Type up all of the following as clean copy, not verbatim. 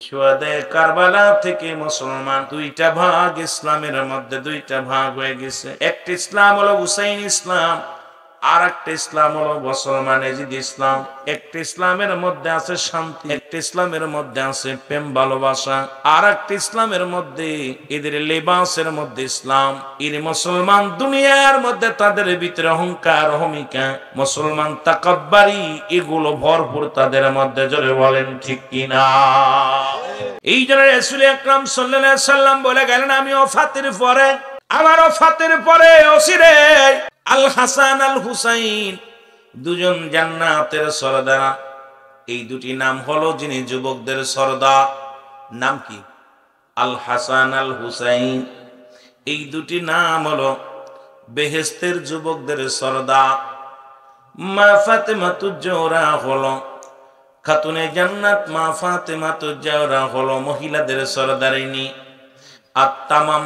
শুহাদে কারবালা থেকে মুসলমান দুইটা ভাগ, ইসলামের মধ্যে দুইটা ভাগ হয়ে গেছে। একটা ইসলাম হলো হুসাইন ইসলাম, আর একটা ইসলাম হলো মুসলমান এজিদ ইসলাম। একটা ইসলামের মধ্যে আছে শান্তি, একটা ইসলামের মধ্যে আছে প্রেম ভালোবাসা, আর একটা ইসলামের মধ্যে এদের লেবাসের মধ্যে ইসলাম। এর মুসলমান দুনিয়ার মধ্যে তাদের ভিতরে অহংকার অহমিকা, মুসলমান তাকাব্বারি, এগুলো ভরপুর তাদের মধ্যে। জোরে বলেন ঠিক কিনা? এই জন্য রাসূল আকরাম সাল্লাল্লাহু আলাইহি সাল্লাম বলে গেলেন, আমি ওফাতের পরে, আমার ওফাতের পরে ওসিরে আল হাসান আল হুসাইন দুজন জান্নাতের সরদার। এই দুটি নাম হলো যিনি যুবকদের সরদার। নাম কি? আল হাসান আল হুসাইন। এই দুটি নাম হলো বেহেশতের যুবকদের সরদার। মা ফাতেমাতুজ জোহরা হলো খাতুনে জান্নাত, মা ফাতেমাতুজ জোহরা হলো মহিলাদের সরদারিনী। আর তামাম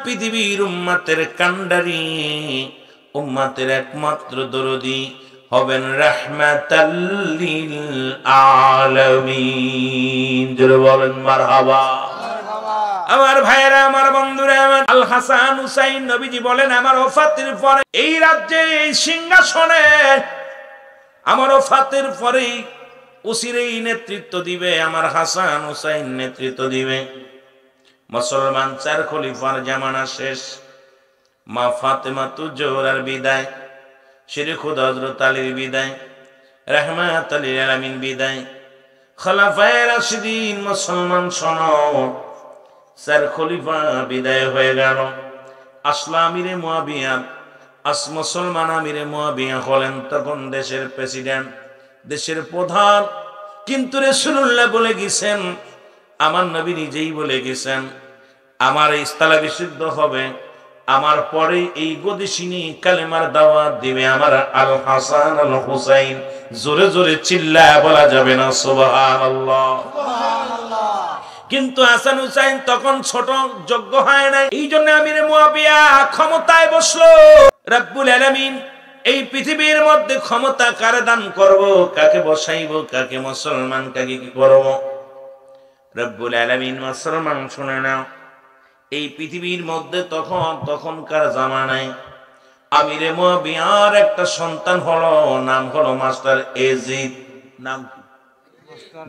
পৃথিবীর উম্মতের কান্ডারি, উম্মতের একমাত্র দরদি হবেন রাহমাতাল লিল আলামিন। জোরে বলেন মারহাবা। আমার ভাইরা, আমার বন্ধুরা, আমার আল হাসান হুসাইন নবীজি বলেন, আমার ওফাতের পরে এই রাজ্যে এই সিংহাসনে আমার ওফাতের পরে ওসিরেই নেতৃত্ব দিবে, আমার হাসান হুসাইন নেতৃত্ব দিবে। মুসলমান চার খলিফার জামানা শেষ। মা ফাতেমাতুজ জোহরার বিদায়, শেরে খুদা হযরত আলীর বিদায়, রাহমাতাল লিল আলামিন বিদায়, খলাফায়ে রাশিদিন মুসলমান শোনো, চার খলিফা বিদায় হয়ে গেল। আসলা আমিরে মুয়াবিয়া, মুসলমান আমিরে মুয়াবিয়া হলেন তখন দেশের প্রেসিডেন্ট, দেশের প্রধান। কিন্তু রাসূলুল্লাহ বলে গেছেন, আমার নবী নিজেই বলে গেছেন, আমার ইস্তালা বিশুদ্ধ হবে, আমার পরে এই গদিশিনী কালেমার দাওয়াত দিবে আমার আল হাসান আল হুসাইন। জোরে জোরে চিল্লায় বলা যাবে না সুবহানাল্লাহ? কিন্তু হাসান হুসাইন তখন ছোট, যোগ্য হয় নাই। এই জন্য আমিরে মুয়াবিয়া ক্ষমতায় বসলো। রব্বুল আলামিন এই পৃথিবীর মধ্যে ক্ষমতা কারে দান করব, কাকে বসাইব, কাকে মুসলমান, কাকে কি করব? রব্বুল আলামিন মুসলমান শুনে নাও, এই পৃথিবীর মধ্যে তখনকার জামানায় আমিরে মুয়াবিয়ার একটা সন্তান হলো, নাম হলো মাস্টার এজিদ। নাম কি?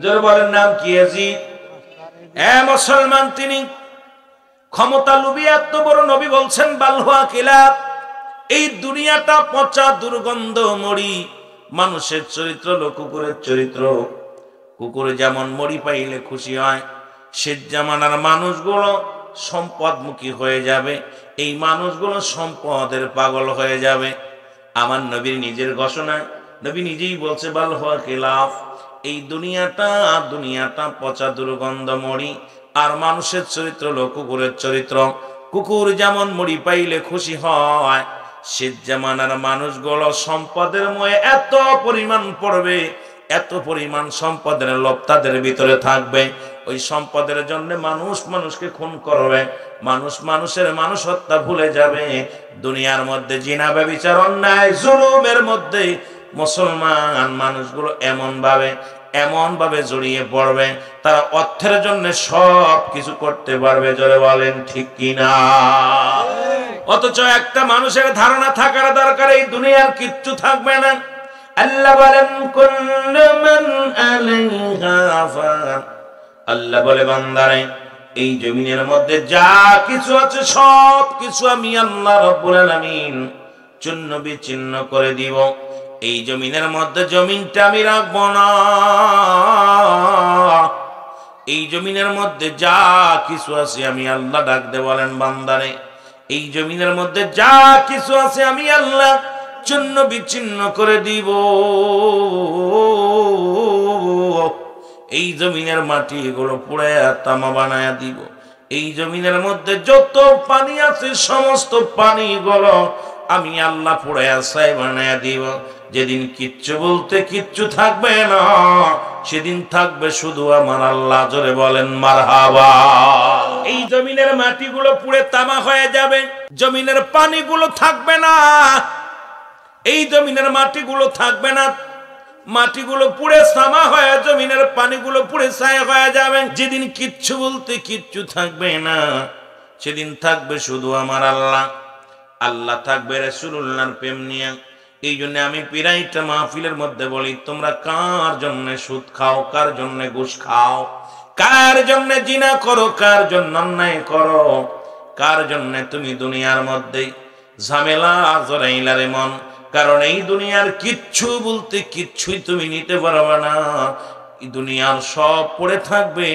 জোরে বলেন, নাম কি? এজিদ। মুসলমান তিনি ক্ষমতা লুবি এত বড়, নবী বলছেন বালহুয়া কিলাব, এই দুনিয়াটা পচা দুর্গন্ধ মরি। মানুষের চরিত্র হলো কুকুরের চরিত্র। কুকুর যেমন মরি পাইলে খুশি হয়, সে জামানার মানুষগুলো সম্পদমুখী হয়ে যাবে, এই মানুষগুলো সম্পদের পাগল হয়ে যাবে। আমার নবীর নিজের ঘোষণা, নবী নিজেই বলছে বালহুয়া কিলাব, এই দুনিয়াটা পচা দুর্গন্ধ মরি। আর মানুষের চরিত্র হলো কুকুরের চরিত্র। কুকুর যেমন মরি পাইলে খুশি হয়, সে জামানার মানুষগুলো সম্পদের ময়ে এত পরিমাণ পড়বে, এত পরিমাণ সম্পদের লোভ তাদের ভিতরে থাকবে, ওই সম্পদের জন্য মানুষ মানুষকে খুন করবে, মানুষ মানুষের মানুষ হত্যা ভুলে যাবে। দুনিয়ার মধ্যে জিনা ব্যভিচার অন্যায় জুলুমের মধ্যে মুসলমান মানুষগুলো এমন ভাবে জড়িয়ে পড়বে, তারা অর্থের জন্য সব কিছু করতে পারবে। জোরে বলেন ঠিক কিনা? অথচ একটা মানুষের ধারণা থাকার দরকার, এই দুনিয়ার কিচ্ছু থাকবে না। আল্লাহ বলেন কুল্লু মান আলাইহা ফান, আল্লাহ বলে বান্দারে এই জমিনের মধ্যে যা কিছু আছে সব কিছু আমি আল্লাহ রাব্বুল আলামিন চূন্য বিচ্ছিন্ন করে দিব। এই জমিনের মধ্যে জমিনটা আমি রাখবো না। এই জমিনের মধ্যে যা কিছু আছে আমি আল্লাহ ডাক দে বলেন বান্দারে, এই জমিনের মধ্যে যা কিছু আছে আমি আল্লাহ চূন্য বিচ্ছিন্ন করে দিব। এই জমিনের মাটি এগুলো পুড়ে তামা বানায়া দিব। এই জমিনের মধ্যে যত পানি আছে সমস্ত পানিগুলো আমি আল্লাহ পুড়ায়া ছাই বানায়া দিব। যেদিন কিচ্ছু বলতে কিচ্ছু থাকবে না, সেদিন থাকবে শুধু আমার আল্লাহ। জোরে বলেন মারহাবা। এই জমিনের মাটিগুলো পুড়ে তামা হয়ে যাবে, জমিনের পানিগুলো থাকবে না, এই জমিনের মাটিগুলো থাকবে না, মাটিগুলো পুড়ে সামা হয়ে জমিনের পানিগুলো পুড়ে ছায়া হয়ে যাবে। যেদিন কিচ্ছু বলতে কিচ্ছু থাকবে না, সেদিন থাকবে শুধু আমার আল্লাহ, আল্লাহ থাকবে রাসূলুল্লাহর প্রেম নিয়ে। এই জন্য আমি পিরাইটা মাহফিলের মধ্যে বলি, তোমরা কার জন্য সুদ খাও, কার জন্য ঘুষ খাও, কার জন্য জিনা করো, কার জন্য অন্যায় করো, কার জন্য তুমি দুনিয়ার মধ্যে ঝামেলা জড়াইলারে মন। কারণ এই দুনিয়ার কিচ্ছু বলতে কিচ্ছুই তুমি নিতে পারবে না। এই দুনিয়ার সব পড়ে থাকবে,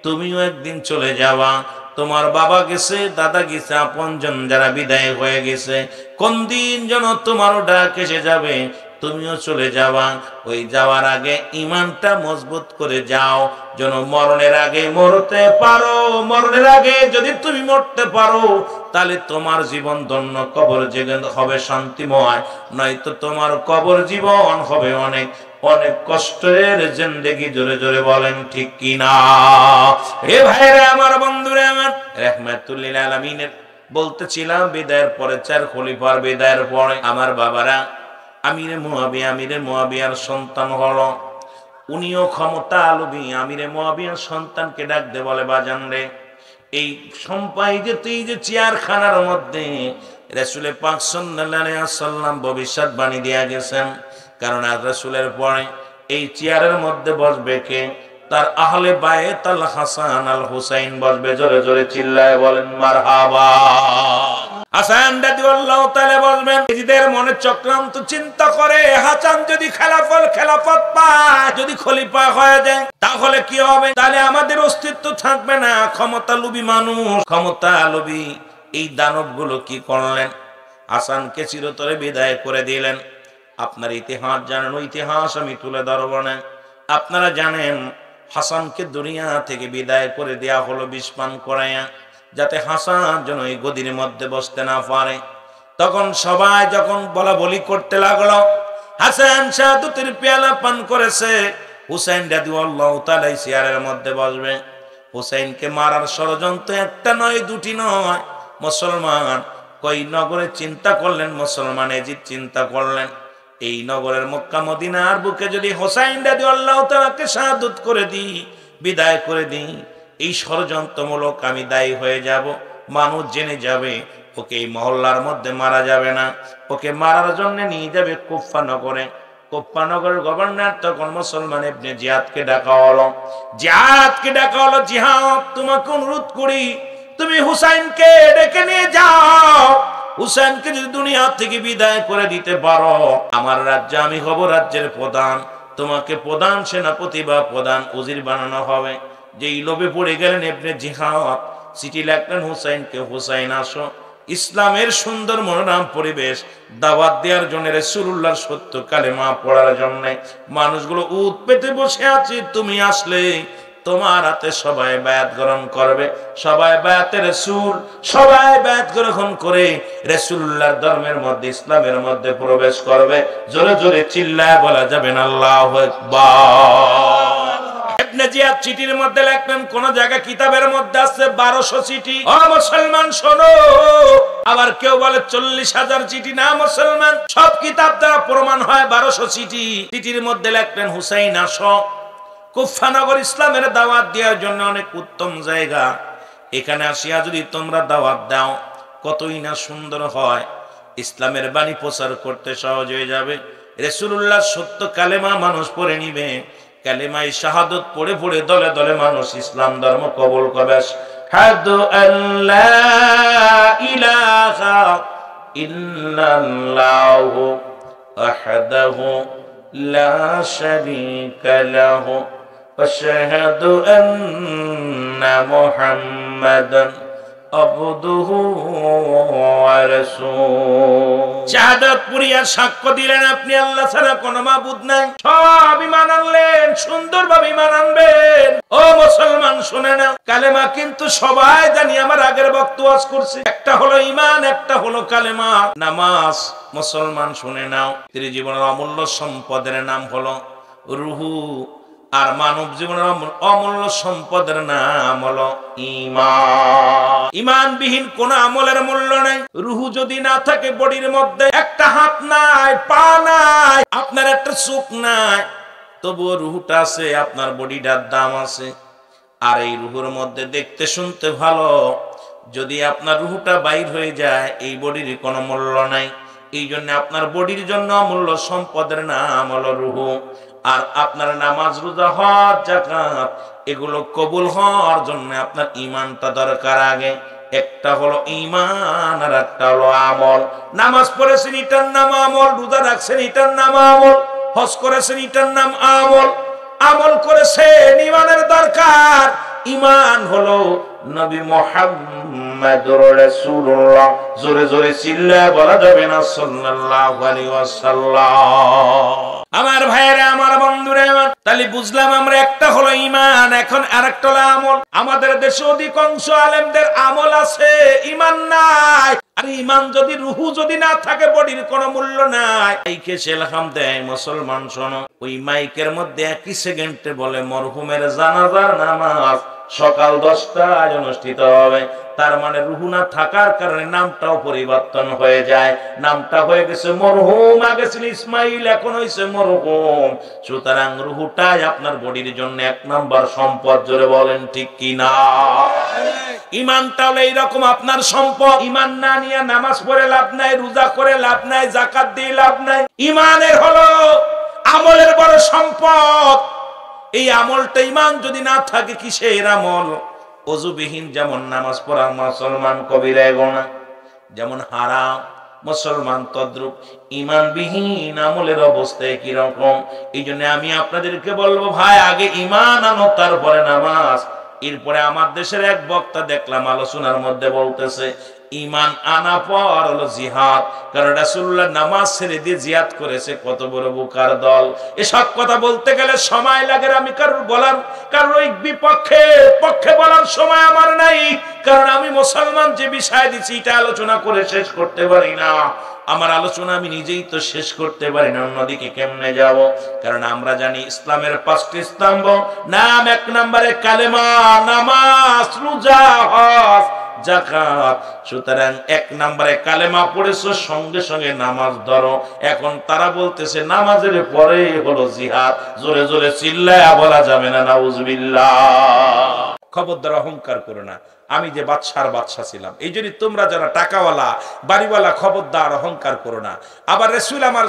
তুমিও একদিন চলে যাবা। তোমার বাবা গেছে, দাদা গেছে, আপনজন যারা বিদায় হয়ে গেছে, কোন দিন যেন তোমারও ডাক এসে যাবে, তুমিও চলে যাবা। ওই যাওয়ার আগে ইমানটা মজবুত করে যাও, যেন মরণের আগে মরতে পারো। মরণের আগে যদি তুমি মরতে পারো, তাহলে তোমার জীবন ধন্য, কবর জীবন হবে শান্তিময়। নয়তো তোমার কবর জীবন হবে অনেক অনেক কষ্টের জিন্দেগি। জোরে জোরে বলেন ঠিক কিনা? এ ভাইরা আমার, বন্ধুরা আমার, রাহমাতুল লিল আলামিনের বলতেছিলাম বিদায়ের পরে, 4 খলিফার বিদায়ের পরে আমার বাবারা আমিরে মুয়াবিয়ার সন্তান হলো। উনিও ক্ষমতা লোভী। আমিরে মুয়াবিয়ার সন্তানকে ডাক দে, বলে বাজান রে, এই সম্পাই যে তুই যে চেয়ারখানার মধ্যে রাসূল পাক সাল্লাল্লাহু আলাইহি ওয়াসাল্লাম ভবিষ্যৎবাণী দিয়া গেছেন, কারণ আর রাসূলের পরে এই চেয়ারের মধ্যে বসবে কে? তার আহলে বায়ত আল হাসান আল হুসাইন বসবে। জোরে জোরে চিল্লায় বলেন মারহাবা। হাসান রাদিয়াল্লাহু তাআলা বলবেন, নিজেদের মনে চক্রান্ত চিন্তা করে, হাসান যদি খেলাফত পায়, যদি খলিফা হয়ে যায়, তাহলে কি হবে? তাহলে আমাদের অস্তিত্ব থাকবে না। ক্ষমতা লোভী মানুষ, ক্ষমতা লোভী এই দানবগুলো কি করলেন? হাসানকে চিরতরে বিদায় করে দিলেন। আপনার ইতিহাস জানেন, ইতিহাস আমি তুলে ধরব না। আপনারা জানেন হাসানকে দুনিয়া থেকে বিদায় করে দেয়া হলো বিষ পান করাইয়া, যাতে হাসান যেন এই গদির মধ্যে বসতে না পারে। তখন সবাই যখন বলা বলি করতে লাগলো, হাসান শাহাদাতের পেয়ালা পান করেছে, হুসাইন রাদিয়াল্লাহু তাআলা চেয়ারের মধ্যে বসবে। হুসাইনকে মারার ষড়যন্ত্র একটা নয়, দুটি নয়। মুসলমান কই নগরে চিন্তা করলেন, মুসলমান এজিদ চিন্তা করলেন, এই নগরের মক্কা মদিনার বুকে যদি হুসাইন রাদিয়াল্লাহু তাআলাকে শাহাদাত করে দিই, বিদায় করে দিই, এই ষড়যন্ত্রমূলক আমি দায়ী হয়ে যাব, মানুষ জেনে যাবে, ওকে এই মহল্লার মধ্যে মারা যাবে না, ওকে মারার জন্য নিয়ে যাবে কুফা নগরে। কুফা নগরের গভর্নর তখন মুসলমান ইবনে জিয়াদকে ডাকা হলো। জিহাদ, তোমাকে অনুরোধ করি, তুমি হুসাইনকে ডেকে নিয়ে যাও। হুসাইনকে যদি দুনিয়া থেকে বিদায় করে দিতে পারো, আমার রাজ্যে আমি হব রাজ্যের প্রধান, তোমাকে প্রধান সেনাপতি বা প্রধান উজির বানানো হবে। যেই লোভে পড়ে গেলেন ইবনে জিহাদ, চিঠি লিখলেন হুসাইনকে, হুসাইন আসো, ইসলামের সুন্দর মনোরম পরিবেশ দাওয়াত দেওয়ার জন্য, রাসূলুল্লাহর সত্য কালেমা পড়ার জন্য মানুষগুলো উত পেতে বসে আছে, তুমি আসলে তোমার হাতে সবাই বায়াত গ্রহণ করবে, সবাই বায়াতে রাসূল, সবাই বায়াত গ্রহণ করে রাসূলুল্লাহর ধর্মের মধ্যে, ইসলামের মধ্যে প্রবেশ করবে। জোরে জোরে চিল্লায় বলা যাবেন আল্লাহু আকবার। ইবনে জিয়াদ চিঠির মধ্যে লিখলেন, কোন জায়গা কিতাবের মধ্যে আছে 1200 চিঠি। ও মুসলমান শোনো। আবার কেউ বলে 40,000 চিঠি। না মুসলমান, সব কিতাব দ্বারা প্রমাণ হয় 1200 চিঠি। চিঠির মধ্যে লিখলেন, হুসাইন আসো, কুফা নগর ইসলামের দাওয়াত দেওয়ার জন্য অনেক উত্তম জায়গা, এখানে আসিয়া যদি তোমরা দাওয়াত দাও, কতই না সুন্দর হয়, ইসলামের বাণী প্রচার করতে সহজ হয়ে যাবে। রাসূলুল্লাহর সত্য কালেমা মানুষ পড়ে নিবে, কালেমাই শাহাদাত পড়ে পড়ে দলে দলে মানুষ ইসলাম ধর্ম কবুল করবে। আশহাদু আল্লা ইলাহা ইল্লাল্লাহু ওয়াহদাহু লা শারীকা লাহু ওয়া আশহাদু আন্না মুহাম্মাদান আবদুহু ওয়া রাসূলুহু। শাহাদাত পুরিয়া সাক্ষ্য দিলেন আপনি আল্লাহ ছাড়া কোনো মাবুদ নাই। সব ঈমান আনলেন, সুন্দরভাবে ঈমান আনবেন। ও মুসলমান শুনে নাও, কালেমা কিন্তু সবাই জানি, আমার আগের বক্তব্য ওয়াজ করছি, একটা হলো ঈমান, একটা হলো কালেমা। নামাজ মুসলমান শুনে নাও, তিনি জীবনের অমূল্য সম্পদের নাম হলো রুহু, আর মানব জীবনের অমূল্য সম্পদের নাম হলো ঈমান। ঈমানবিহীন কোন আমলের মূল্য নাই। রুহু যদি না থাকে বডির মধ্যে, একটা হাত নাই, পা নাই, আপনার একটা চোখ নাই, তবুও রুহুটা আছে, আপনার বডিটার দাম আছে। আর এই রুহুর মধ্যে দেখতে শুনতে ভালো, যদি আপনার রুহুটা বাইর হয়ে যায় এই বডির কোনো মূল্য নাই। এই জন্য আপনার বডির জন্য অমূল্য সম্পদের নাম হলো রুহু। আর আপনার নামাজ, রোজা, হজ, যাকাত এগুলো কবুল হওয়ার জন্য আপনার ঈমানটা দরকার আগে। একটা হলো ঈমান আর একটা হলো আমল। নামাজ পড়েছেন এটার নাম আমল, রোজা রাখছেন এটার নাম আমল, হজ করেছেন এটার নাম আমল। আমল করেছেন, ঈমানের দরকার। ঈমান হলো নবী মুহাম্মদুর রাসূলুল্লাহ, জোরে জোরে চিল্লায় বলা যাবে না সাল্লাল্লাহু আলাইহি ওয়াসাল্লাম। আমার ভাইয়েরা, আমার বন্ধুরা, তাহলে বুঝলাম আমরা একটা হলো ঈমান, এখন আরেকটা হলো আমল। আমাদের দেশে অধিকাংশ আলেমদের আমল আছে, ঈমান নাই। আর ঈমান যদি, রুহু যদি না থাকে, বডির কোনো মূল্য নাই। মাইকে সেলহাম দেয় মুসলমান, শোনো, ওই মাইকের মধ্যে একই সেকেন্ডে বলে মরহুমের জানাজার নামাজ সকাল 10টায় অনুষ্ঠিত হবে। তার মানে রুহু না থাকার কারণে নামটাও পরিবর্তন হয়ে যায়। নামটা হয়ে গেছে মরহুম, আগে ছিল ইসমাইল, এখন হয়েছে মরহুম। সুতরাং রুহুটাই আপনার বডির জন্য 1 নাম্বার সম্পদ। জোরে বলেন ঠিক কিনা? ঈমানটা হলো এইরকম আপনার সম্পদ। ঈমান না নিয়ে নামাজ পড়ে লাভ নাই, রোজা করে লাভ নাই, যাকাত দিয়ে লাভ নাই। ঈমানের হলো আমলের বড় সম্পদ। এই আমলটা, ঈমান যদি না থাকে, কিসের আমল? ওযুবিহীন যেমন নামাজ পড়া মুসলমান কবিরা গুনাহ, যেমন হারাম মুসলমান তদ্রুপ ঈমানবিহীন আমলের অবস্থা একই রকম। এই জন্য আমি আপনাদেরকে বলবো, ভাই আগে ঈমান আনো, তারপরে নামাজ। এরপরে আমার দেশের এক বক্তা দেখলাম আলোচনার মধ্যে বলতেছে ঈমান আনা পর হলো জিহাদ, কারণ রাসূলুল্লাহ নামাজ ছেড়ে দিয়ে জিহাদ করেছে। কত বড় বোকার দল! এসব কথা বলতে গেলে সময় লাগে। আমি কারোর ওই পক্ষে বলার সময় আমার নাই, কারণ আমি মুসলমান যে বিষয় দিচ্ছি এটা আলোচনা করে শেষ করতে পারি না। আমার আলোচনা আমি নিজেই তো শেষ করতে পারি না, অন্যদিকে কেমনে যাব? কারণ আমরা জানি ইসলামের 5টি স্তম্ভ। নাম 1 নম্বরে কালেমা, নামাজ, রোজা, হজ, যাকাত। সুতরাং 1 নম্বরে কালেমা পড়েছো, সঙ্গে সঙ্গে নামাজ ধরো। এখন তারা বলতেছে নামাজের পরে হলো জিহাদ। জোরে জোরে চিল্লায়া বলা যাবে না নাউজুবিল্লাহ। খবরদার অহংকার করো না। আমি যে বাদশার বাদশা ছিলাম, এই জন্য তোমরা যারা টাকাওয়ালা, বাড়িওয়ালা, খবরদার অহংকার করো না। আবার রাসূল আমার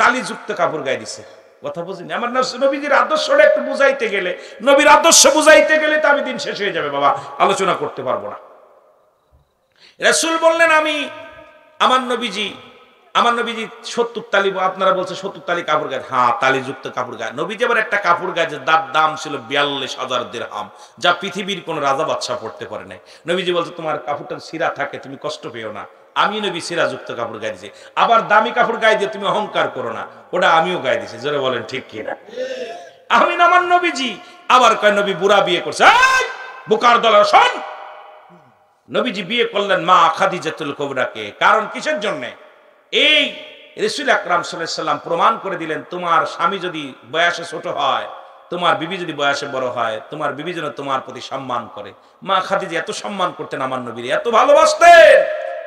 তালিযুক্ত কাপড় গায়ে দিছে, কথা বুঝিনি। আমার নবীজির আদর্শটা একটু বুঝাইতে গেলে, নবীর আদর্শ বুঝাইতে গেলে তো আমি দিন শেষ হয়ে যাবে বাবা, আলোচনা করতে পারবো না। রাসূল বললেন আমার নবীজি 70 তালি, আপনারা বলছে 70 তালি কাপড় গায়ে। হ্যাঁ, তালিযুক্ত কাপড় গায়ে। নবীজি আবার একটা কাপড় গায়ে, যার দাম ছিল 42,000 দিরহাম, যা পৃথিবীর কোন রাজা বাদশা পড়তে পারে নাই। নবীজি বলছে তোমার কাপড়টা ছিঁড়া থাকে, তুমি কষ্ট পেও না। আমি নবী ছিঁড়াযুক্ত কাপড় গায়ে দিয়েছি। আবার দামি কাপড় গায়ে দিয়ে তুমি অহংকার করো না, ওটা আমিও গায়ে দিয়েছি। জোরে বলেন ঠিক কিনা? আমি আমার নবীজি। আবার কয় নবী বুড়া বিয়ে করছে। বোকার দল, শোন, নবীজি বিয়ে করলেন মা খাদিজাতুল কুবরাকে। কারণ কিসের জন্য? এই রাসূল আকরাম সাল্লাল্লাহু আলাইহি সাল্লাম প্রমাণ করে দিলেন, তোমার স্বামী যদি বয়সে ছোট হয়, তোমার বিবি যদি বয়সে বড় হয়, তোমার বিবি যেন তোমার প্রতি সম্মান করে। মা খাদিজা এত সম্মান করতেন আমার নবীর, এত ভালোবাসতেন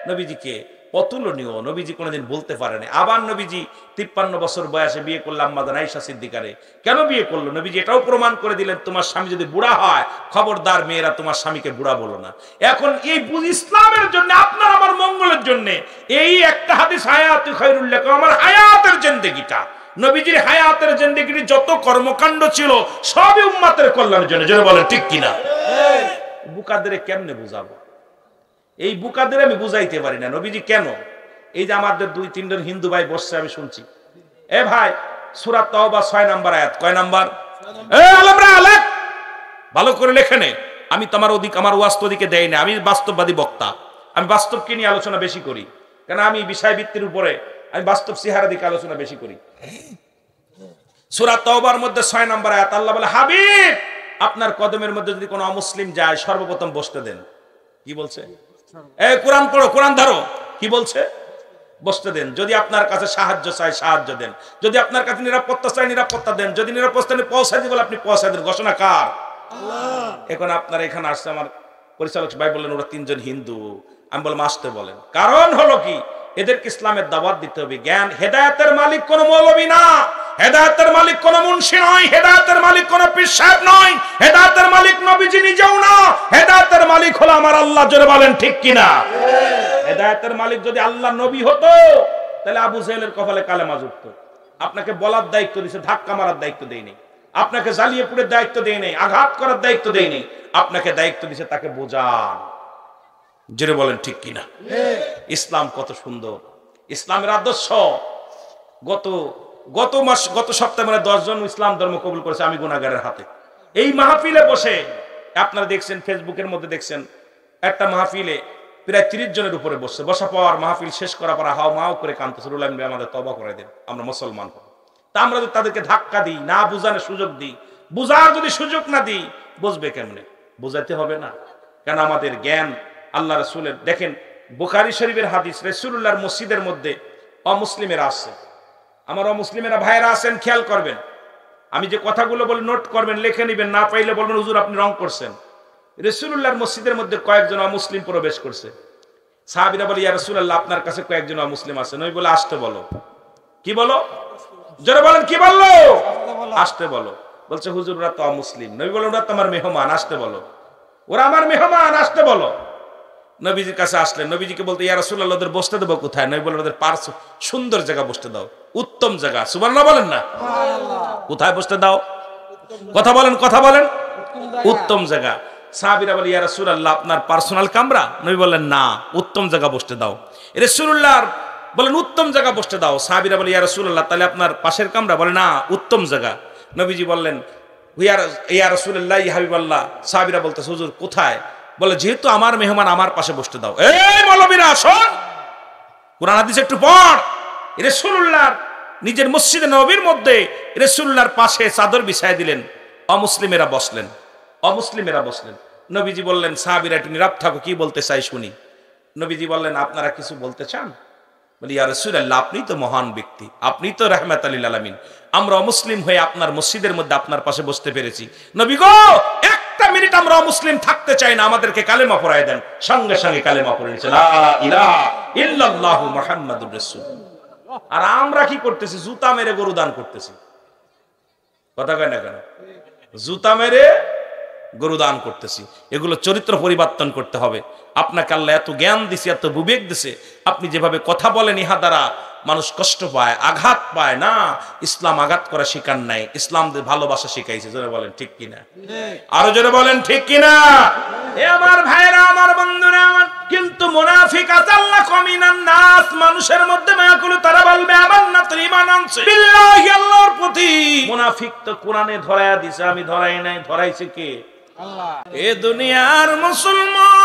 নবীজিকে, অতুলনীয়। নবীজি কোনোদিন বলতে পারেনি। আবার নবীজি 53 বছর বয়সে বিয়ে করলাম আম্মা আয়েশা সিদ্দিকারে। কেন বিয়ে করলো? নবীজি এটাও প্রমাণ করে দিলেন, তোমার স্বামী যদি বুড়া হয়, খবরদার মেয়েরা তোমার স্বামীকে বুড়া বলো না। এখন এই ইসলামের জন্য, আপনার আমার মঙ্গলের জন্য এই একটা হাদিস, হায়াতু খায়রুল লাকুম, আমার হায়াতের জিন্দেগিটা, নবীজির হায়াতের জিন্দেগির যত কর্মকাণ্ড ছিল সবই উম্মতের কল্যাণের জন্য। যারা বলেন ঠিক কিনা? বুকাদের কেমনে বুঝাবো? এই বুকাদের আমি বুঝাইতে পারি না নবীজি কেন। এই যে আমাদের 2-3 জন হিন্দু ভাই বসছে, আমি শুনছি, এ ভাই সূরা তাওবা 6 নম্বর আয়াত, কয় নাম্বার? আলেমরা আলেম ভালো করে লেখে নে। আমি তোমার আমার ওয়াজ তো ওদিকে দেই না, আমি বাস্তববাদী বক্তা। আমি বাস্তবকে নিয়ে আলোচনা বেশি করি, কেন আমি বিষয় ভিত্তির উপরে, আমি বাস্তব চেহারা দিকে আলোচনা বেশি করি। সূরা তাওবার মধ্যে 6 নম্বর আয়াত, আল্লাহ বলে, হাবিব আপনার কদমের মধ্যে যদি কোনো অমুসলিম যায়, সর্বপ্রথম বসতে দেন। কি বলছে? কোরআন পড়ো, কোরআন ধরো। কি বলছে? বসতে দেন। যদি আপনার কাছে সাহায্য চাই, সাহায্য দেন। যদি আপনার কাছে নিরাপত্তা চাই, নিরাপত্তা দেন। যদি নিরাপত্তা পৌঁছায় দিবেন, আপনি পৌঁছায় দেন। ঘোষণা কার? আল্লাহ। এখন আপনার এখানে আসছে, আমার পরিচালক ভাই বললেন ওরা 3 জন হিন্দু। আমি বললাম আসতে বলেন। কারণ হলো কি, এদেরকে ইসলামের দাওয়াত দিতে হবে। জ্ঞান, হেদায়েতের মালিক কোন মৌলবী না, হেদায়েতের মালিক কোন মুন্সি নয়, হেদায়েতের মালিক কোন পীর সাহেব নয়, হেদায়েতের মালিক নবীজি নিজেও না, হেদায়েতের মালিক হলো আমার আল্লাহ। জোরে বলেন ঠিক কিনা? হেদায়েতের মালিক যদি আল্লাহ নবী হতো তাহলে আবু জাহেলের কপালে কালেমা জুটতো। আপনাকে বলার দায়িত্ব দিয়েছে, ধাক্কা মারার দায়িত্ব দেয়নি, আপনাকে জ্বালিয়ে পুড়ে দায়িত্ব দেয় নেই, আঘাত করার দায়িত্ব দেয় নেই, আপনাকে দায়িত্ব দিয়েছে তাকে বোঝান। জোরে বলেন ঠিক কিনা? ইসলাম কত সুন্দর, ইসলামের আদর্শ। গত সপ্তাহে মানে 10 জন ইসলাম ধর্ম কবুল করেছে, আমি গুনাহগারের হাতে। এই মাহফিলে বসে আপনারা দেখছেন, ফেসবুকের মধ্যে দেখছেন, একটা মাহফিলে প্রায় 30 জনের উপরে বসছে। বসা পাওয়ার মাহফিল শেষ করার পর হাও মাও করে কাঁদতেছে, রুলাইন ভাই আমাদের তওবা করে দেন, আমরা মুসলমান হব। তা আমরা যদি তাদেরকে ধাক্কা দিই, না বুঝানোর সুযোগ দিই, বুঝার যদি সুযোগ না দিই, বুঝবে কেমনে? বুঝাইতে হবে না? কেন আমাদের জ্ঞান আল্লাহ রাসূলের। দেখেন বুখারী শরীফের হাদিস, রাসূলুল্লাহর মসজিদের মধ্যে অমুসলিমেরা আছে। আমার অমুসলিমেরা ভাইয়েরা আছেন, খেয়াল করবেন। আমি যে কথাগুলো বলে নোট করবেন, লিখে নেবেন, না পাইলে বলবেন হুজুর আপনি রং করছেন। রাসূলুল্লাহর মসজিদের মধ্যে কয়েকজন অমুসলিম প্রবেশ করছে। সাহাবীরা বলে, ইয়া রাসূলুল্লাহ আপনার কাছে কয়েকজন অমুসলিম আছে। নবী বলে, আসতে বলো। কি বলো? জোরে বলেন, কি বললো? আসতে বলো। বলছে হুজুর ওরা তো অমুসলিম। নবী বলে, ওরা তো আমার মেহমান, আসতে বলো। ওরা আমার মেহমান, আসতে বলো। নবীজির কাছে আসলেন, নবীজিকে বলতে, ইয়া রাসূলুল্লাহ ওদের বসতে দেবো কোথায়? নবী বলেন, ওদের পার্শ্ব সুন্দর জায়গা বসতে দাও, উত্তম জায়গা। সুবহানাল্লাহ বলেন না? কোথায় বসতে দাও? কথা বলেন, কথা বলেন। উত্তম জায়গা। সাহাবীরা বলে, ইয়া রাসূলুল্লাহ আপনার পার্সোনাল কামরা? নবী বললেন, না, উত্তম জায়গা বসতে দাও। রাসূলুল্লাহ বলেন, উত্তম জায়গা বসতে দাও। সাহাবীরা বলে, ইয়া রাসূলুল্লাহ তাহলে আপনার পাশের কামরা? বলে, না, উত্তম জায়গা। নবীজি বললেন, ইয়া রাসূলুল্লাহ ইয়া হাবিবাল্লাহ। সাহাবীরা বলতেছে, হুজুর কোথায়? বলে, যেহেতু আমার মেহমান আমার পাশে বসতে দাও। এই মৌলবীরা শোন, কুরআন হাদিস একটু পড়। রাসূলুল্লাহ নিজের মসজিদে নববীর মধ্যে রাসূলুল্লাহর পাশে চাদর বিছায় দিলেন, অমুসলিমেরা বসলেন, অমুসলিমেরা বসলেন। নবীজি বললেন, সাহাবীরা একটু নীরব থাকো, কি বলতে চাই শুনি। নবীজি বললেন, আপনারা কিছু বলতে চান? বলি, ইয়া রাসূলুল্লাহ আপনি তো মহান ব্যক্তি, আপনি তো রাহমাতুল লিল আলামিন, আমরা অমুসলিম হয়ে আপনার মসজিদের মধ্যে আপনার পাশে বসতে পেরেছি। নবী গো, একটা মিনিট আমরা অমুসলিম থাকতে চাই না, আমাদেরকে কালেমা পড়ায় দেন। সঙ্গে সঙ্গে কালেমা পড়ে নিয়েছে, লা ইলাহা ইল্লাল্লাহু মুহাম্মাদুর রাসূলুল্লাহ। আর আমরা কি করতেছি? জুতা মেরে গরু দান করতেছি। কথা কয় না কেন? জুতা মেরে গরু দান করতেছি। এগুলো চরিত্র পরিবর্তন করতে হবে। আপনাকে আল্লাহ এত জ্ঞান দিছে, এত বিবেক দিছে, আপনি যেভাবে কথা বলেন ইহা দ্বারা মানুষ কষ্ট পায়, আঘাত পায় না। ইসলাম আঘাত করা শিখান নাই, ইসলাম ভালোবাসা শিখাইছে। জোরে বলেন ঠিক কিনা? আরো জোরে বলেন ঠিক কিনা? এ আমার ভাইরা, আমার বন্ধুরা আমার, কিন্তু মুনাফিক আল্লাহ কমিনান নাস, মানুষের মধ্যে মায়া করে তারা বলবে আমার না তো ঈমান আনছে বিল্লাহি, আল্লাহর প্রতি। মুনাফিক তো কোরআনে ধরায়া দিছে, আমি ধরাই নাই, ধরাইছে কে? আল্লাহ। এ দুনিয়ার মুসলমান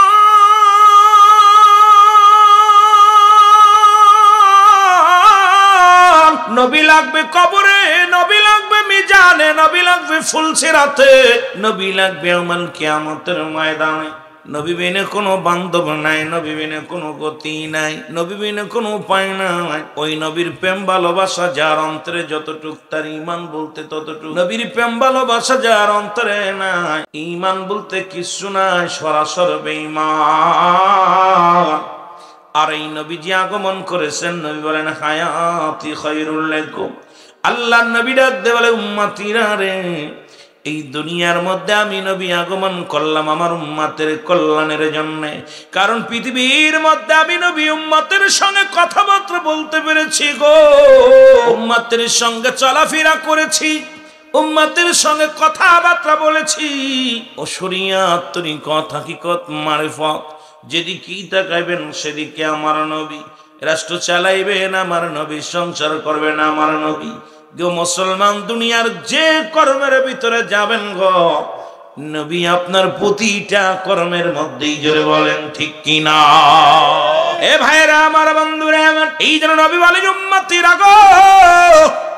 নবী লাগবে কবরে, নবী লাগবে মিজানে, নবী লাগবে ফুলসিরাতে, নবী লাগবে ইয়াউমুল কিয়ামতের ময়দানে। নবী বিনে কোনো বান্ধব নাই, নবী বিনে কোনো গতি নাই, নবী বিনে কোনো উপায় নাই। ওই নবীর প্রেম ভালোবাসা যার অন্তরে যতটুক, তার ঈমান বলতে ততটুক। নবীর প্রেম ভালোবাসা যার অন্তরে নাই, ঈমান বলতে কিছু নাই, সরাসর বেঈমান। আর এই নবীজি আগমন করেছেন, নবী বলেন হায়াতি খায়রুল লাকুম। আল্লাহর নবী ডাক দিয়ে বলে, উম্মতিরা রে, এই দুনিয়ার মধ্যে আমি নবী আগমন করলাম আমার উম্মতের কল্যাণের জন্য। কারণ পৃথিবীর মধ্যে আমি নবী উম্মতের সঙ্গে কথাবার্তা বলতে পেরেছি গো, উম্মতের সঙ্গে চলাফেরা করেছি, উম্মতের সঙ্গে কথাবার্তা বলেছি। ও শরিয়াত, তরিকত, হাকিকত, মারিফত, যেদিকেই তাকাইবেন সেদিকে আমার নবী। রাষ্ট্র চালাইবেন আমার নবী, সংসার করবেন আমার নবী। গো মুসলমান, দুনিয়ার যে কর্মের ভিতরে যাবেন গো, নবী আপনার প্রতিটা কর্মের মধ্যেই, জোরে বলেন ঠিক কিনা? এ ভাইরা আমার, বন্ধুরা আমার, এই জন্য নবী বলেন উম্মতিরা গো,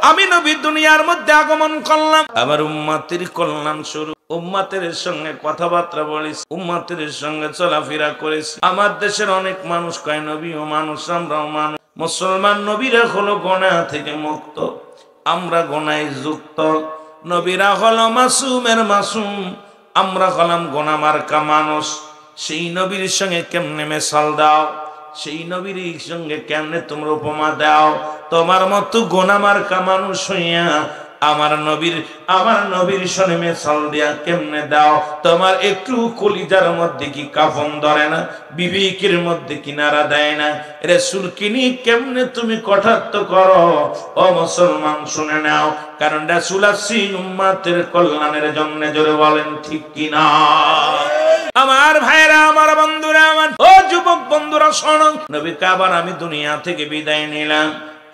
আমি নবী দুনিয়ার মধ্যে আগমন করলাম আমার উম্মতের কল্যাণ স্বরূপ। উম্মতের সঙ্গে কথাবার্তা বলেছি, উম্মতের সঙ্গে চলাফেরা করেছি। আমার দেশের অনেক মানুষ কয় নবীও মানুষ, আমরাও মানুষ। মুসলমান নবীরা হলো গুনাহ থেকে মুক্ত, আমরা গুনাহে যুক্ত। নবীরা হলো মাসুমের মাসুম, আমরা হলাম গুনাহ মার্কা মানুষ। সেই নবীর সঙ্গে কেমনে মেশাল দাও? সেই নবীর সঙ্গে কেমনে তোমরা উপমা দাও? তোমার মতো গোনামার্কা মানুষ হইয়া আমার নবীর সনে মেসাল দিয়া কেমনে দাও? তোমার একটু কলিজার মধ্যে কি কাফন ধরে না? বিবেকের মধ্যে কি নাড়া দেয় না? রাসূল কিনি কেমনে তুমি কটাক্ষ করো? ও মুসলমান শুনে নাও, কারণ রাসূল আসছেন উম্মতের কল্যাণের জন্য। জোরে বলেন ঠিক কিনা? আমার ভাইরা, আমার বন্ধুরা, আমার ও যুবক বন্ধুরা শোনো, নবীকে আবার আমি দুনিয়া থেকে বিদায় নিলাম।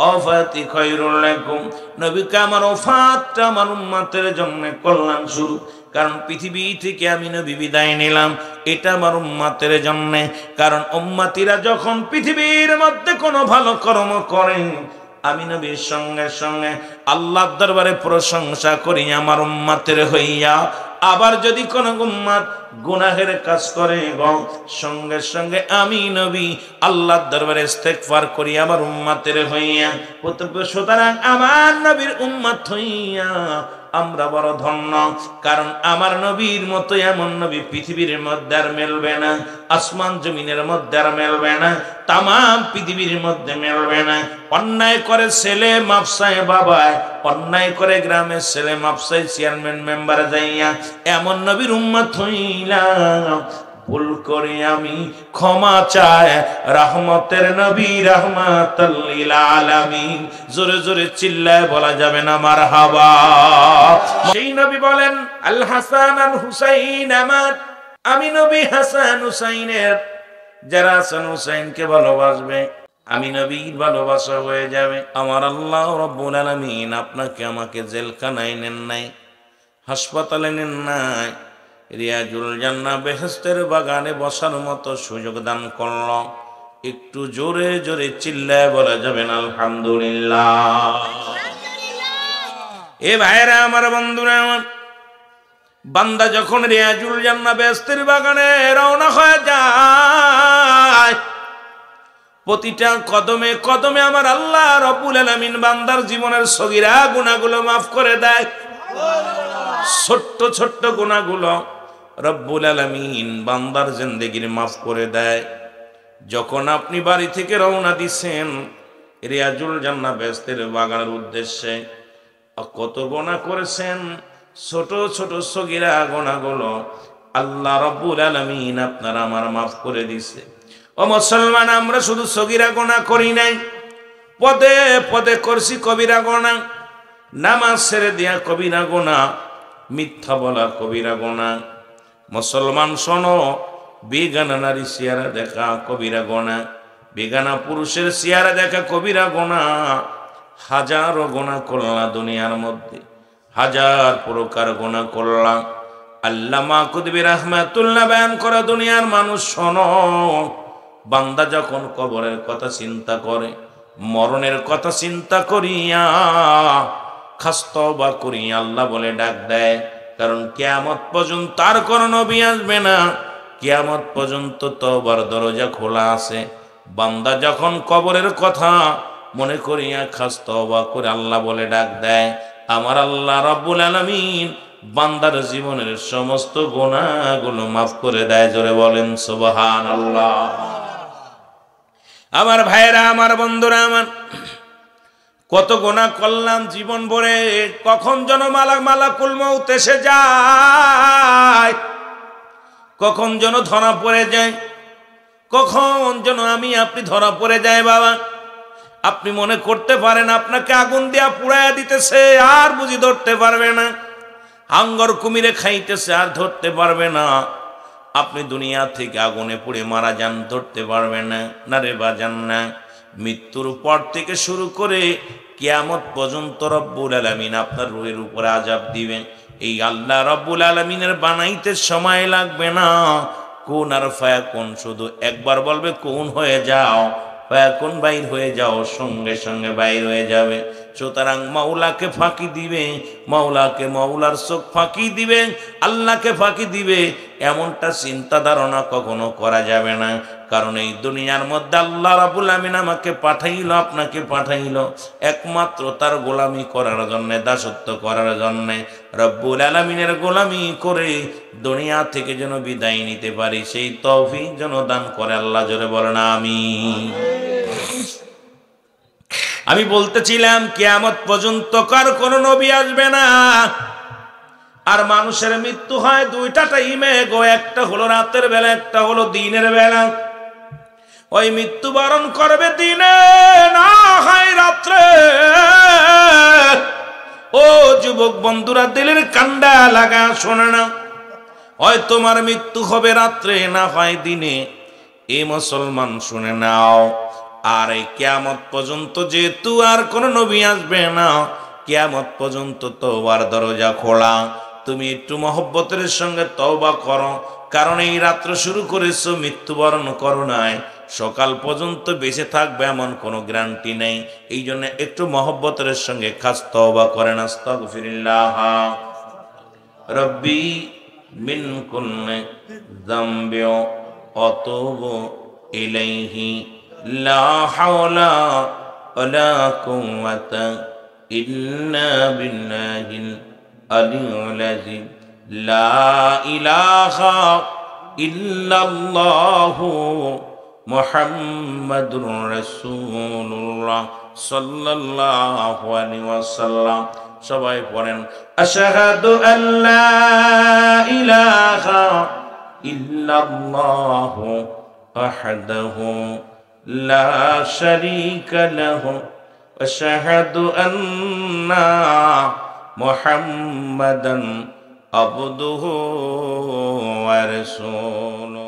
ওফাতি খায়রুল লাকুম, নবীকে আমার ওফাতটা আমার উম্মতের জন্য কল্যাণ শুরু। কারণ পৃথিবী থেকে আমি নবী বিদায় নিলাম, এটা আমার উম্মতের জন্য। কারণ উম্মতিরা যখন পৃথিবীর মধ্যে কোনো ভালো কর্ম করে, আমি নবীর সঙ্গে সঙ্গে আল্লাহর দরবারে প্রশংসা করি আমার উম্মতের হইয়া। আবার যদি কোন উম্মত গুনাহের কাজ করে সঙ্গে সঙ্গে আমি নবী আল্লাহর দরবারে ইস্তেগফার করি আমার উম্মতের হইয়া। সুতরাং আমার নবীর উম্মত হইয়া আমরা বড় ধন্য, কারণ আমার নবীর মতো এমন নবী পৃথিবীর মধ্যে আর মেলবে না, আসমান জমিনের মধ্যে আর মেলবে না, তামাম পৃথিবীর মধ্যে মেলবে না। অন্যায় করে ছেলে মাপসায় বাবায়, অন্যায় করে গ্রামের ছেলে মাপসায় চেয়ারম্যান মেম্বার যাইয়া এমন নবীর উম্মত হইলাম। ভুল করে আমি ক্ষমা চাই রহমতের নবী রাহমাতাল লিল আলামিন। জোরে জোরে চিল্লায় বলা যাবে না মারহাবা? সেই নবী বলেন, আল হাসান আল হুসাইন আমার, আমি নবী হাসান হুসাইনের, যারা হাসান হুসাইনকে ভালোবাসবে আমি নবীর ভালোবাসা হয়ে যাবে। আমার আল্লাহ রাব্বুল আলামিন আপনাকে আমাকে জেলখানায় নেন নাই, হাসপাতালে নেন নাই, রিয়াজুল জান্নাহ বেহেশতের বাগানে বসার মতো সুযোগ দান করল। একটু জোরে জোরে চিল্লায় বলা যাবেন আলহামদুলিল্লাহ। এ ভাইরা আমার, বন্ধুরা আমার, বান্দা যখন রিয়াজুল জান্নাহ বেহেশতের বাগানে রওনা হয়ে যায়, প্রতিটা কদমে কদমে আমার আল্লাহ রাব্বুল আলামিন বান্দার জীবনের সগীরা গুনাহগুলো মাফ করে দেয়। ছোট্ট ছোট্ট গুনাহগুলো রব্বুল আলামিন বান্দার জিন্দেগির মাফ করে দেয়। যখন আপনি বাড়ি থেকে রওনা দিছেন রিয়াজুল জান্নাহ বেহেশতের বাগানের উদ্দেশ্যে, কত গুনাহ করেছেন, ছোট ছোট সগীরা গুনাহগুলো আল্লাহ রব্বুল আলামিন আপনার আমার মাফ করে দিছে। ও মুসলমান, আমরা শুধু সগীরা গুনাহ করি নাই, পদে পদে করছি কবিরা গুনাহ। নামাজ ছেড়ে দিয়া কবিরা গুনাহ, মিথ্যা বলা কবিরা গুনাহ। মুসলমান শোনো, বেগানা নারী চেহারা দেখা কবিরা গুনাহ, বেগানা পুরুষের চেহারা দেখা কবিরা গুনাহ। হাজারো গুনাহ করলাম দুনিয়ার মধ্যে, হাজার প্রকার গুনাহ করলাম। আল্লামা কুতুবী রাহমাতুল্লাহ বয়ান করা, দুনিয়ার মানুষ শোনো, বান্দা যখন কবরের কথা চিন্তা করে, মরণের কথা চিন্তা করিয়া খাস তওবা করিয়া আল্লাহ বলে ডাক দেয়। কারণ কিয়ামত পর্যন্ত আর কোন নবী আসবে না, কিয়ামত পর্যন্ত তওবার দরজা খোলা আছে। বান্দা যখন কবরের কথা মনে করিয়া খাস তওবা করে আল্লাহ বলে ডাক দেয়, আমার আল্লাহ রাব্বুল আলামিন বান্দার জীবনের সমস্ত গুনাহগুলো মাফ করে দেয়। জোরে বলেন সুবহানাল্লাহ। আমার ভাইরা, আমার বন্ধুরা আমার, কত গুনাহ করলাম জীবন ভরে, কখন যেন মালাকুল মউত এসে যায়, কখন যেন ধরা পড়ে যায়, কখন যেন আমি আপনি ধরা পড়ে যায়। বাবা, আপনি মনে করতে পারেন আপনাকে আগুন দিয়া পুড়াইয়া দিতেছে, আর বুঝি ধরতে পারবে না, হাঙ্গর কুমিরে খাইতেছে আর ধরতে পারবে না। আপনি দুনিয়া থেকে আগুনে পুড়ে মারা যান, ধরতে পারবে না, না রে বাজান না। মৃত্যুর পর থেকে শুরু করে কিয়ামত পর্যন্ত রব্বুল আলামিন আপনার রূহের উপরে আযাব দিবেন। এই আল্লাহ রব্বুল আলামিনের বানাইতে সময় লাগবে না। কোন আর ফায়াকুন, শুধু একবার বলবে কোন হয়ে যাও, ফায়াকুন বাইর হয়ে যাও, সঙ্গে সঙ্গে বাইর হয়ে যাবে। সুতরাং মাওলাকে ফাঁকি দিবে, মাওলাকে মাওলার চোখ ফাঁকি দিবে, আল্লাহকে ফাঁকি দিবে, এমনটা চিন্তা ধারণা কখনো করা যাবে না। কারণ এই দুনিয়ার মধ্যে আল্লাহ রাব্বুল আমিন আমাকে পাঠাইলো, আপনাকে পাঠাইলো একমাত্র তার গোলামি করার জন্য, দাসত্ব করার জন্য। রব্বুল আলামিনের গোলামি করে দুনিয়া থেকে যেন বিদায় নিতে পারি, সেই তৌফিক যেন দান করে আল্লাহ। জোরে বলেন আমিন। আমি বলতেছিলাম কিয়ামত পর্যন্ত কার কোন নবী আসবে না। আর মানুষের মৃত্যু হয় দুইটা টাইমে গো, একটা হলো রাতের বেলা, একটা হলো দিনের বেলা। ওই মৃত্যুবরণ করবে দিনে, না হয় রাত্রে। ও যুবক বন্ধুরা, দিলের কান্ডা লাগা শোনে না, হয় তোমার মৃত্যু হবে রাত্রে, না হয় দিনে। এ মুসলমান শুনে নাও। আর এই কিয়ামত পর্যন্ত যেহেতু আর কোন নবী আসবে না, কিয়ামত পর্যন্ত তওবার দরজা খোলা। তুমি একটু মহব্বতের সঙ্গে তওবা করো, কারণ এই রাত্র শুরু করেছো, মৃত্যুবরণ করো নাই, সকাল পর্যন্ত বেঁচে থাকবে এমন কোনো গ্যারান্টি নেই। এই জন্য একটু মহব্বতের সঙ্গে খাস তওবা করেন। আস্তাগফিরুল্লাহ রব্বি মিন কুল্লি যামবি ওয়া তুবু ইলাইহি লা হাওলা ওয়ালা কুওয়াতা ইল্লা বিল্লাহিল আলিয়্যিল আযীম। লা ইলাহা ইল্লাল্লাহু মুহাম্মাদুর রাসূলুল্লাহ সাল্লাল্লাহু আলাইহি ওয়াসাল্লাম। সবাই পড়েন আশহাদু আল্লা ইলাহা ইল্লাল্লাহু ওয়াহদাহু লা শারীকা লাহু ওয়া আশহাদু আন্না মুহাম্মাদান আবদুহু ওয়া রাসূলুহু।